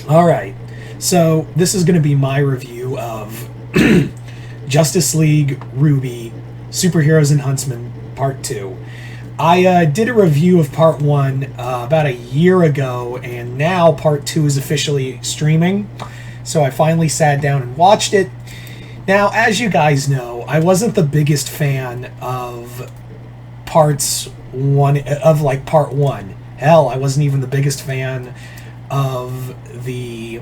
Alright, so this is going to be my review of Justice League RWBY Superheroes and Huntsmen Part 2. I did a review of Part 1 about a year ago, and now Part 2 is officially streaming, so I finally sat down and watched it. Now, as you guys know, I wasn't the biggest fan of Part 1. Hell, I wasn't even the biggest fan of the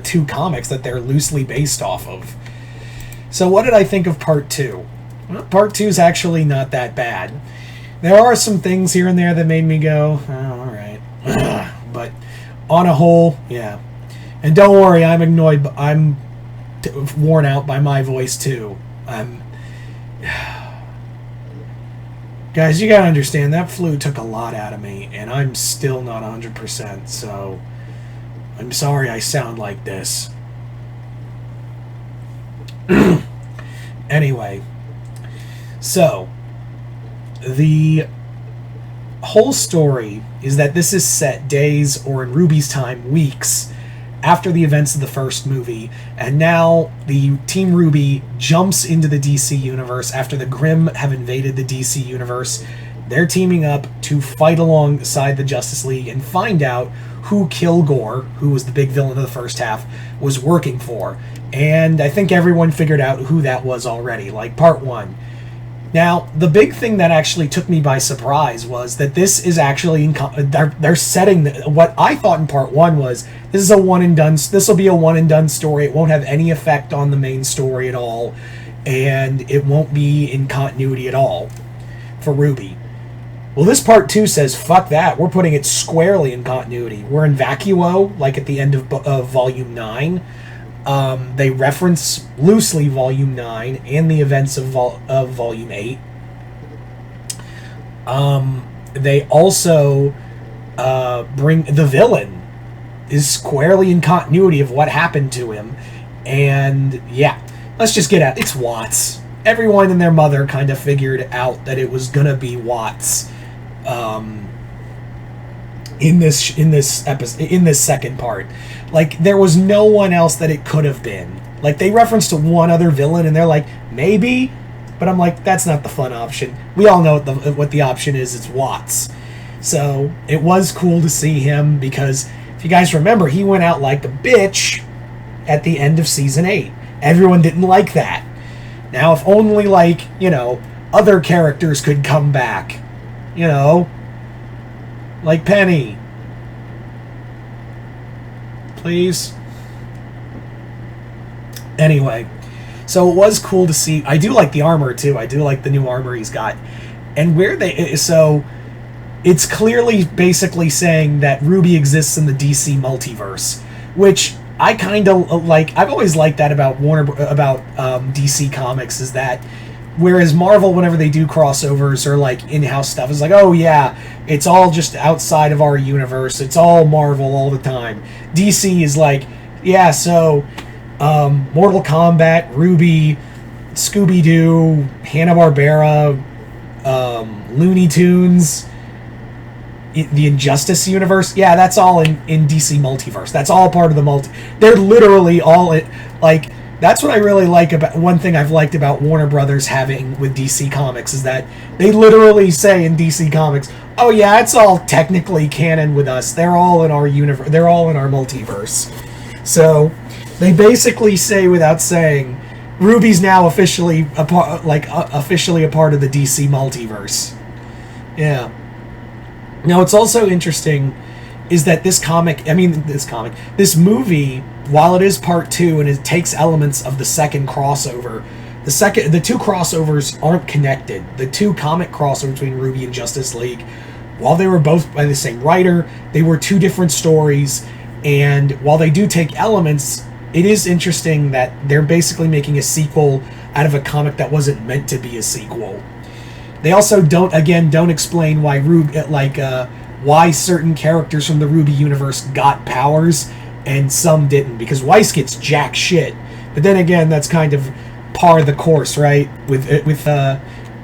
two comics that they're loosely based off of. So what did I think of Part 2? Well, Part 2 is actually not that bad. There are some things here and there that made me go, oh, alright. But on a whole, yeah. And don't worry, I'm annoyed, I'm worn out by my voice too. Guys, you gotta understand, that flu took a lot out of me, and I'm still not 100%, so I'm sorry I sound like this. Anyway, so the whole story is that this is set days, or in RWBY's time, weeks, after the events of the first movie, and now the Team RWBY jumps into the DC universe after the Grimm have invaded the DC universe. They're teaming up to fight alongside the Justice League and find out who Kilgore, who was the big villain of the first half, was working for. And I think everyone figured out who that was already, like Part 1. Now, the big thing that actually took me by surprise was that this is actually they're setting what I thought in Part 1 was this is a one and done. This will be a one and done story. It won't have any effect on the main story at all, and it won't be in continuity at all for RWBY. Well, this Part 2 says fuck that. We're putting it squarely in continuity. We're in vacuo, like at the end of Volume 9. They reference loosely Volume 9 and the events of Volume 8. They also bring the villain is squarely in continuity of what happened to him. And yeah, let's just get at it. It's Watts. Everyone and their mother kind of figured out that it was gonna be Watts in this second part. Like, there was no one else that it could have been. Like, they referenced to one other villain, and they're like, maybe? But I'm like, that's not the fun option. We all know what the option is. It's Watts. So, it was cool to see him, because, if you guys remember, he went out like a bitch at the end of Season 8. Everyone didn't like that. Now, if only, like, other characters could come back. Like Penny. Please. Anyway, so it was cool to see. I do like the armor too. I do like the new armor he's got, and so it's clearly basically saying that RWBY exists in the DC multiverse, which I kind of like. I've always liked that about DC Comics, is that whereas Marvel, whenever they do crossovers or like in-house stuff, is like, oh yeah, it's all just outside of our universe. It's all Marvel all the time. DC is like, yeah, so Mortal Kombat, RWBY, Scooby-Doo, Hanna-Barbera, Looney Tunes, the Injustice universe, yeah, that's all in DC Multiverse. That's all part of the They're literally all like. That's what I really like about... One thing I've liked about Warner Brothers having with DC Comics is that they literally say in DC Comics, oh yeah, it's all technically canon with us. They're all in our universe. They're all in our multiverse. So, they basically say without saying, RWBY's now officially a part of the DC multiverse. Yeah. Now, what's also interesting is that this movie, while it is Part 2 and it takes elements of the second crossover, the two crossovers aren't connected. The two comic crossovers between RWBY and Justice League, while they were both by the same writer, they were two different stories, and while they do take elements, it is interesting that they're basically making a sequel out of a comic that wasn't meant to be a sequel. They also don't explain why why certain characters from the RWBY universe got powers and some didn't, because Weiss gets jack shit. But then again, that's kind of par of the course, right? With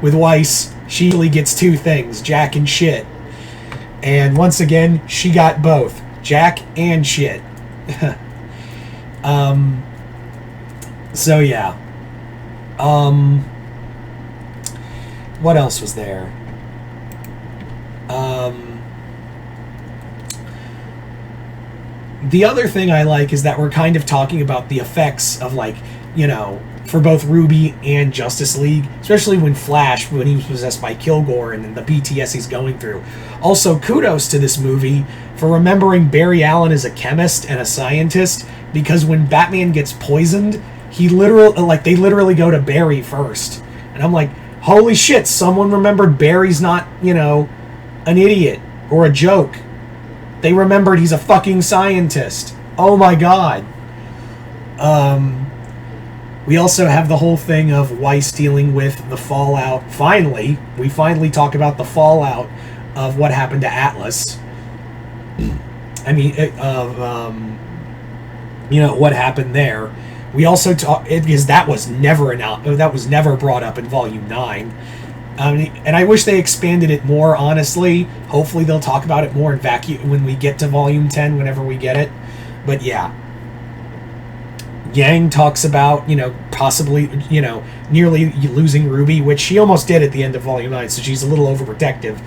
Weiss, she usually gets two things, jack and shit. And once again, she got both. Jack and shit. So yeah. What else was there? The other thing I like is that we're kind of talking about the effects of, like, you know, for both RWBY and Justice League, especially when Flash, when he was possessed by Kilgore and the PTS he's going through. Also, kudos to this movie for remembering Barry Allen as a chemist and a scientist, because when Batman gets poisoned, they literally go to Barry first. And I'm like, holy shit, someone remembered Barry's not, you know, an idiot or a joke. They remembered he's a fucking scientist. Oh my god. We also have the whole thing of Weiss dealing with the fallout. We finally talk about the fallout of what happened to Atlas. I mean, you know, what happened there. We also talk, because that was never brought up in Volume 9. And I wish they expanded it more, honestly. Hopefully they'll talk about it more in vacuum when we get to Volume 10, whenever we get it. But yeah. Yang talks about, you know, possibly, you know, nearly losing RWBY, which she almost did at the end of Volume 9, so she's a little overprotective.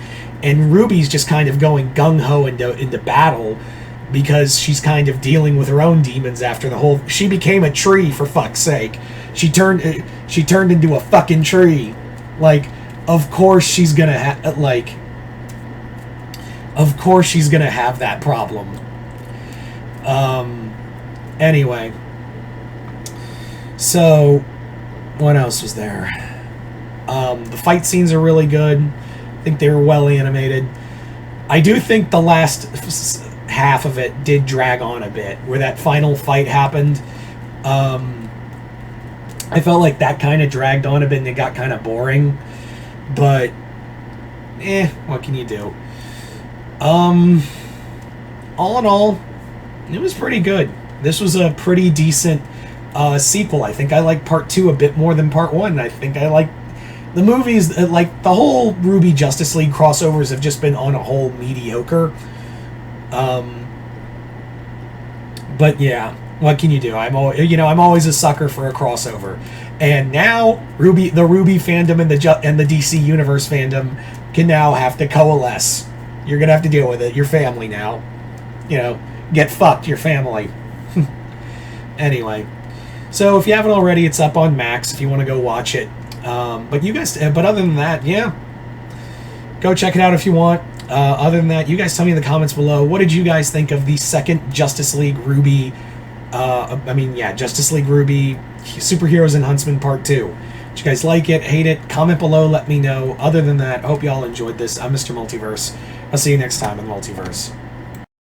And Ruby's just kind of going gung-ho into battle, because she's kind of dealing with her own demons after the whole... She became a tree, for fuck's sake. She turned into a fucking tree. Like, of course she's gonna have... Like... Of course she's gonna have that problem. Anyway. So, what else was there? The fight scenes are really good. I think they were well animated. I do think the last half of it did drag on a bit, where that final fight happened. I felt like that kind of dragged on a bit and it got kind of boring. But, what can you do? All in all, it was pretty good. This was a pretty decent sequel. I think I like Part 2 a bit more than Part 1. I think I like the movies, like the whole RWBY Justice League crossovers have just been on a whole mediocre. But yeah, what can you do? I'm always a sucker for a crossover. And now the RWBY fandom and the DC Universe fandom can now have to coalesce. You're gonna have to deal with it. Your family now. You know, get fucked, your family. Anyway, so if you haven't already, it's up on Max if you want to go watch it. But other than that, yeah, go check it out if you want. Other than that, you guys tell me in the comments below, what did you guys think of the second Justice League RWBY? Justice League RWBY Superheroes and Huntsmen Part 2. Did you guys like it, hate it? Comment below, let me know. Other than that, I hope you all enjoyed this. I'm Mr. Multiverse. I'll see you next time in the Multiverse.